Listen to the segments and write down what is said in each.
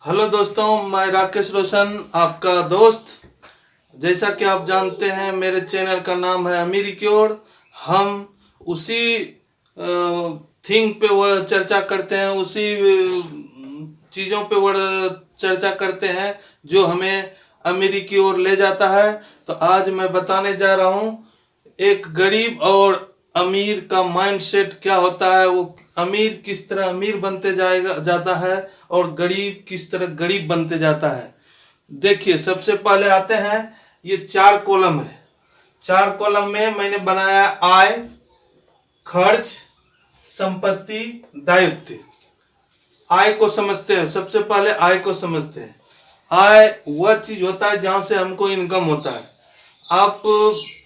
Hello दोस्तों, मैं राकेश रोशन आपका दोस्त। जैसा कि आप जानते हैं, मेरे चैनल का नाम है अमीरी की ओर। हम उसी थिंग पे वो चर्चा करते हैं, उसी चीज़ों पे वो चर्चा करते हैं जो हमें अमीरी की ओर ले जाता है। तो आज मैं बताने जा रहा हूँ एक गरीब और अमीर का माइंडसेट क्या होता है। वो अमीर किस तरह अमीर बनते जाता है और गरीब किस तरह गरीब बनते जाता है। देखिए, सबसे पहले आते हैं, ये 4 कॉलम है। 4 कॉलम में मैंने बनाया आय, खर्च, संपत्ति, दायित्व। आय को समझते हैं, सबसे पहले आय को समझते हैं। आय वह चीज होता है जहां से हमको इनकम होता है। आप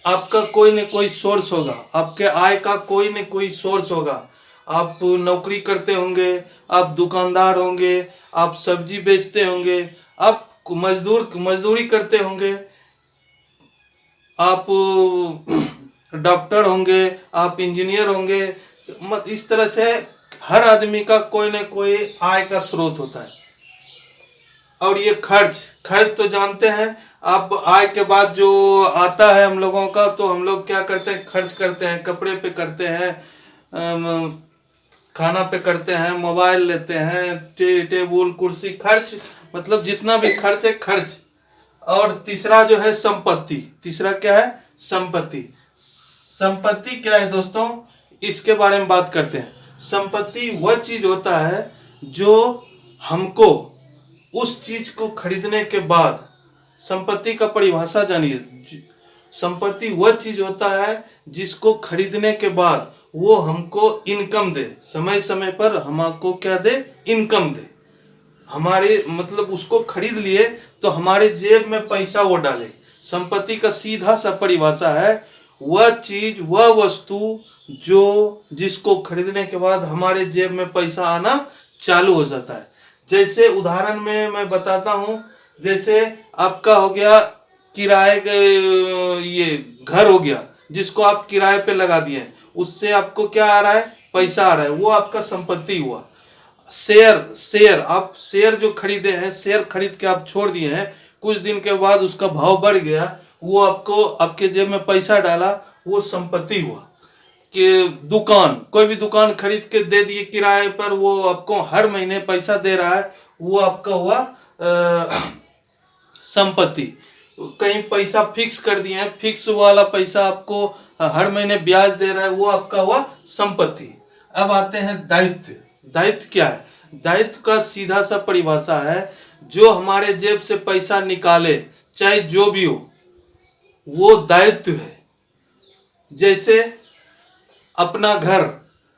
आपका कोई न कोई सोर्स होगा, आपके आय का कोई न कोई सोर्स होगा। आप नौकरी करते होंगे, आप दुकानदार होंगे, आप सब्जी बेचते होंगे, आप मजदूरी करते होंगे, आप डॉक्टर होंगे, आप इंजीनियर होंगे। इस तरह से हर आदमी का कोई न कोई आय का स्रोत होता है। और ये खर्च खर्च तो जानते हैं आप। आय के बाद जो आता है हम लोगों का, तो हम लोग क्या करते हैं, खर्च करते हैं। कपड़े पे करते हैं, खाना पे करते हैं, मोबाइल लेते हैं, टेबुल कुर्सी, खर्च मतलब जितना भी खर्च है खर्च। और तीसरा जो है संपत्ति। तीसरा क्या है? संपत्ति। संपत्ति क्या है दोस्तों, इसके बारे में बात करते हैं। संपत्ति वह चीज होता है जो हमको उस चीज को खरीदने के बाद, संपत्ति का परिभाषा जानिए। संपत्ति वह चीज होता है जिसको खरीदने के बाद वो हमको इनकम दे, समय समय पर हमको क्या दे, इनकम दे। हमारे मतलब उसको खरीद लिए तो हमारे जेब में पैसा वो डाले। संपत्ति का सीधा सा परिभाषा है वह चीज, वह वस्तु जो जिसको खरीदने के बाद हमारे जेब में पैसा आना चालू हो जाता है। जैसे उदाहरण में मैं बताता हूँ, जैसे आपका हो गया किराए के, ये घर हो गया जिसको आप किराए पे लगा दिए, उससे आपको क्या आ रहा है, पैसा आ रहा है, वो आपका संपत्ति हुआ। शेयर आप शेयर जो खरीदे हैं, शेयर खरीद के आप छोड़ दिए हैं, कुछ दिन के बाद उसका भाव बढ़ गया, वो आपको आपके जेब में पैसा डाला, वो संपत्ति हुआ। कि दुकान, कोई भी दुकान खरीद के दे दिए किराए पर, वो आपको हर महीने पैसा दे रहा है, वो आपका हुआ संपत्ति। कहीं पैसा फिक्स कर दिए हैं, फिक्स वाला पैसा आपको हर महीने ब्याज दे रहा है, वो आपका हुआ संपत्ति। अब आते हैं दायित्व। दायित्व क्या है? दायित्व का सीधा सा परिभाषा है जो हमारे जेब से पैसा निकाले, चाहे जो भी हो, वो दायित्व है। जैसे अपना घर,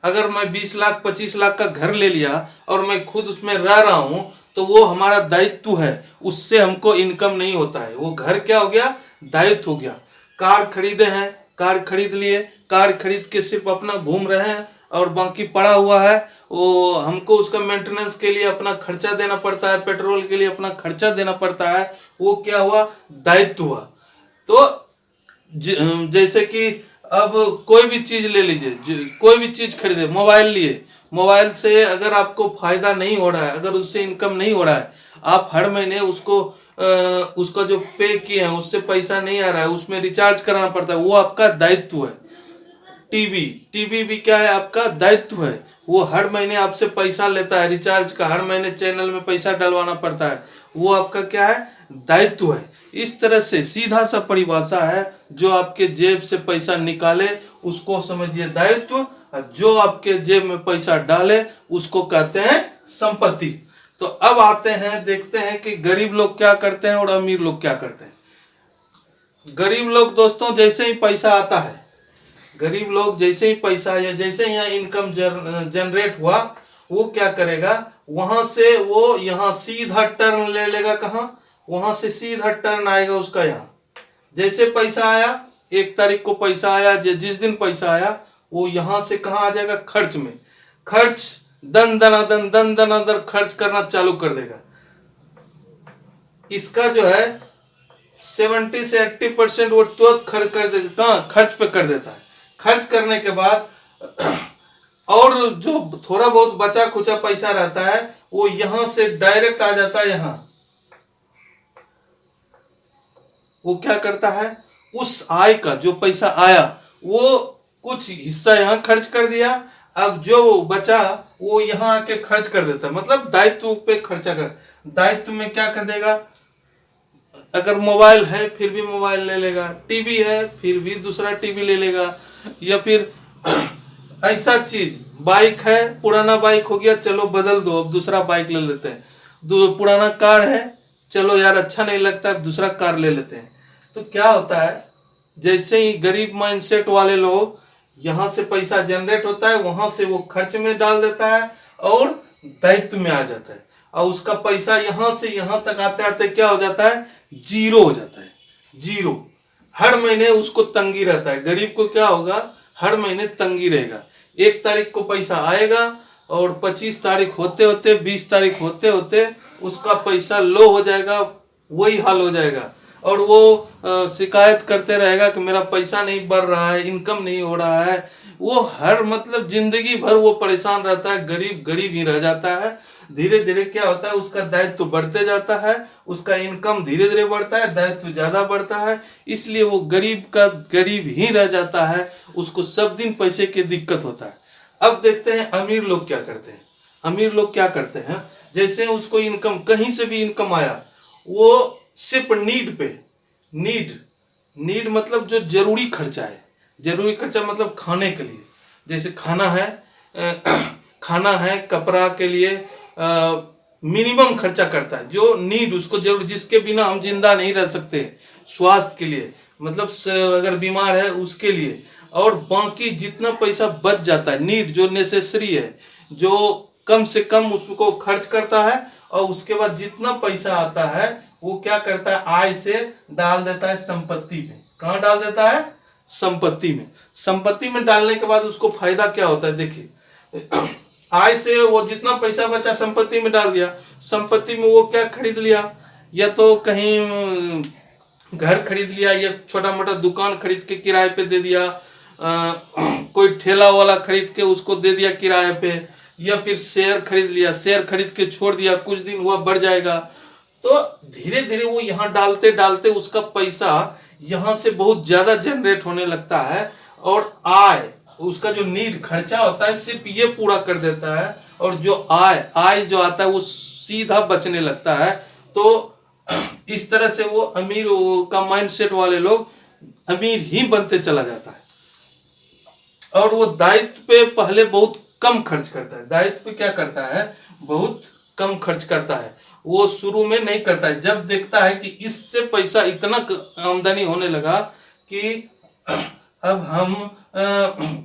अगर मैं 20 लाख 25 लाख का घर ले लिया और मैं खुद उसमें रह रहा हूं, तो वो हमारा दायित्व है, उससे हमको इनकम नहीं होता है। वो घर क्या हो गया, दायित्व हो गया। कार खरीदे हैं, कार खरीद लिए, कार खरीद के सिर्फ अपना घूम रहे हैं और बाकी पड़ा हुआ है, वो हमको उसका मेंटेनेंस के लिए अपना खर्चा देना पड़ता है, पेट्रोल के लिए अपना खर्चा देना पड़ता है, वो क्या हुआ, दायित्व हुआ। तो जैसे कि अब कोई भी चीज ले लीजिए, कोई भी चीज खरीदे, मोबाइल लिए, मोबाइल से अगर आपको फायदा नहीं हो रहा है, अगर उससे इनकम नहीं हो रहा है, आप हर महीने उसको उसका जो पे किए हैं उससे पैसा नहीं आ रहा है, उसमें रिचार्ज कराना पड़ता है, वो आपका दायित्व है। टीवी टीवी भी क्या है, आपका दायित्व है। वो हर महीने आपसे पैसा लेता है रिचार्ज का, हर महीने चैनल में पैसा डलवाना पड़ता है, वो आपका क्या है, दायित्व है। इस तरह से सीधा सा परिभाषा है, जो आपके जेब से पैसा निकाले उसको समझिए दायित्व, जो आपके जेब में पैसा डाले उसको कहते हैं संपत्ति। तो अब आते हैं, देखते हैं कि गरीब लोग क्या करते हैं और अमीर लोग क्या करते हैं। गरीब लोग दोस्तों, जैसे ही पैसा आता है, गरीब लोग जैसे ही पैसा या जैसे ही यहाँ इनकम जनरेट हुआ, वो क्या करेगा, वहां से वो यहाँ सीधा टर्न ले लेगा। कहाँ? वहां से सीधा टर्न आएगा उसका यहाँ। जैसे पैसा आया, 1 तारीख को पैसा आया, जिस दिन पैसा आया, वो यहाँ से कहाँ आ जाएगा, खर्च में। खर्च दन दनादन खर्च करना चालू कर देगा। इसका जो है 70 से 80% वो तुरंत खर्च कर देता है। खर्च पे कर देता है। खर्च करने के बाद और जो थोड़ा बहुत बचा खुचा पैसा रहता है वो यहां से डायरेक्ट आ जाता है यहाँ। वो क्या करता है, उस आय का जो पैसा आया वो कुछ हिस्सा यहाँ खर्च कर दिया, अब जो बचा वो यहाँ आके खर्च कर देता है, मतलब दायित्व पे खर्चा कर। दायित्व में क्या कर देगा, अगर मोबाइल है फिर भी मोबाइल ले लेगा, टीवी है फिर भी दूसरा टीवी ले लेगा, या फिर ऐसा चीज, बाइक है पुराना बाइक हो गया चलो बदल दो अब दूसरा बाइक ले लेते हैं, पुराना कार है चलो यार अच्छा नहीं लगता अब दूसरा कार ले लेते हैं। तो क्या होता है, जैसे ही गरीब माइंडसेट वाले लोग यहाँ से पैसा जनरेट होता है वहां से वो खर्च में डाल देता है और दायित्व में आ जाता है, और उसका पैसा यहाँ से यहाँ तक आते आते क्या हो जाता है, जीरो हो जाता है। जीरो, हर महीने उसको तंगी रहता है। गरीब को क्या होगा, हर महीने तंगी रहेगा। 1 तारीख को पैसा आएगा और 25 तारीख होते होते 20 तारीख होते होते उसका पैसा लो हो जाएगा, वही हाल हो जाएगा, और वो शिकायत करते रहेगा कि मेरा पैसा नहीं बढ़ रहा है, इनकम नहीं हो रहा है। वो हर मतलब जिंदगी भर वो परेशान रहता है, गरीब गरीब ही रह जाता है। धीरे धीरे क्या होता है, उसका दायित्व बढ़ते जाता है, उसका इनकम धीरे धीरे बढ़ता है, दायित्व ज्यादा बढ़ता है, इसलिए वो गरीब का गरीब ही रह जाता है, उसको सब दिन पैसे की दिक्कत होता है। अब देखते हैं अमीर लोग क्या करते हैं। अमीर लोग क्या करते हैं, जैसे उसको इनकम कहीं से भी इनकम आया, वो सिर्फ नीड पे, नीड मतलब जो जरूरी खर्चा है, जरूरी खर्चा मतलब खाने के लिए, जैसे खाना है खाना है, कपड़ा के लिए मिनिमम खर्चा करता है, जो नीड उसको जरूर, जिसके बिना हम जिंदा नहीं रह सकते, स्वास्थ्य के लिए मतलब अगर बीमार है उसके लिए, और बाकी जितना पैसा बच जाता है नीड जो नेसेसरी है, जो कम से कम उसको खर्च करता है, और उसके बाद जितना पैसा आता है वो क्या करता है, आय से डाल देता है संपत्ति में। कहाँ डाल देता है, संपत्ति में। संपत्ति में डालने के बाद उसको फायदा क्या होता है, देखिए आय से वो जितना पैसा बचा संपत्ति में डाल दिया, संपत्ति में वो क्या खरीद लिया, या तो कहीं घर खरीद लिया, या छोटा मोटा दुकान खरीद के किराए पे दे दिया, कोई ठेला वाला खरीद के उसको दे दिया किराए पे, या फिर शेयर खरीद लिया, शेयर खरीद के छोड़ दिया, कुछ दिन हुआ बढ़ जाएगा। तो धीरे धीरे वो यहाँ डालते डालते उसका पैसा यहाँ से बहुत ज्यादा जनरेट होने लगता है, और आय उसका जो नीड खर्चा होता है सिर्फ ये पूरा कर देता है, और जो आय जो आता है वो सीधा बचने लगता है। तो इस तरह से वो अमीर का माइंडसेट वाले लोग अमीर ही बनते चला जाता है, और वो दायित्व पे पहले बहुत कम खर्च करता है। दायित्व पे क्या करता है, बहुत कम खर्च करता है, वो शुरू में नहीं करता है। जब देखता है कि इससे पैसा इतना आमदनी होने लगा कि अब हम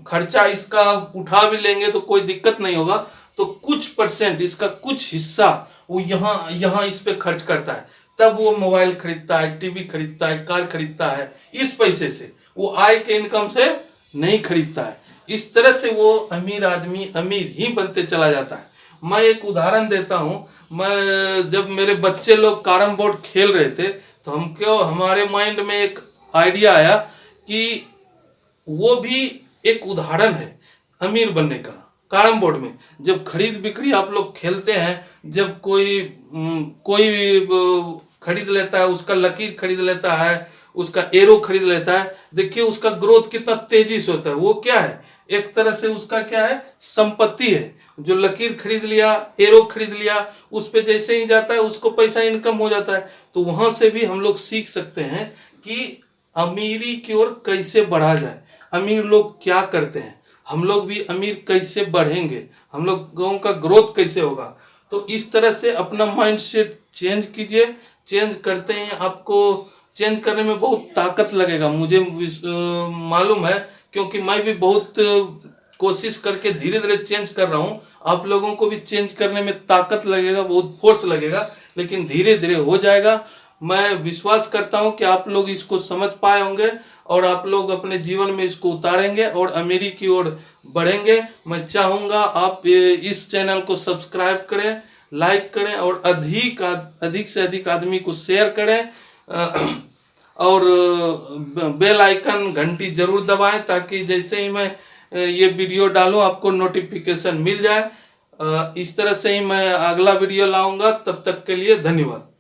खर्चा इसका उठा भी लेंगे तो कोई दिक्कत नहीं होगा, तो कुछ परसेंट इसका कुछ हिस्सा वो यहाँ इस पे खर्च करता है, तब वो मोबाइल खरीदता है, टीवी खरीदता है, कार खरीदता है, इस पैसे से, वो आय के इनकम से नहीं खरीदता है। इस तरह से वो अमीर आदमी अमीर ही बनते चला जाता है। मैं एक उदाहरण देता हूं, मैं जब मेरे बच्चे लोग कैरम बोर्ड खेल रहे थे तो हमारे माइंड में एक आइडिया आया कि वो भी एक उदाहरण है अमीर बनने का। कैरम बोर्ड में जब खरीद बिक्री आप लोग खेलते हैं, जब कोई खरीद लेता है, उसका लकीर खरीद लेता है, उसका एरो खरीद लेता है, देखिए उसका ग्रोथ कितना तेजी से होता है। वो क्या है, एक तरह से उसका क्या है, संपत्ति है। जो लकीर खरीद लिया, एरो खरीद लिया, उस पे जैसे ही जाता है उसको पैसा इनकम हो जाता है। तो वहां से भी हम लोग सीख सकते हैं कि अमीरी की ओर कैसे बढ़ा जाए, अमीर लोग क्या करते हैं, हम लोग भी अमीर कैसे बढ़ेंगे, हम लोगों का ग्रोथ कैसे होगा। तो इस तरह से अपना माइंडसेट चेंज कीजिए। चेंज करते हैं, आपको चेंज करने में बहुत ताकत लगेगा, मुझे मालूम है, क्योंकि मैं भी बहुत कोशिश करके धीरे धीरे चेंज कर रहा हूँ। आप लोगों को भी चेंज करने में ताकत लगेगा, बहुत फोर्स लगेगा, लेकिन धीरे धीरे हो जाएगा। मैं विश्वास करता हूँ कि आप लोग इसको समझ पाए होंगे और आप लोग अपने जीवन में इसको उतारेंगे और अमीरी की ओर बढ़ेंगे। मैं चाहूँगा आप इस चैनल को सब्सक्राइब करें, लाइक करें, और अधिक से अधिक आदमी को शेयर करें, और बेल आइकन घंटी जरूर दबाएं, ताकि जैसे ही मैं ये वीडियो डालूं आपको नोटिफिकेशन मिल जाए। इस तरह से ही मैं अगला वीडियो लाऊंगा। तब तक के लिए धन्यवाद।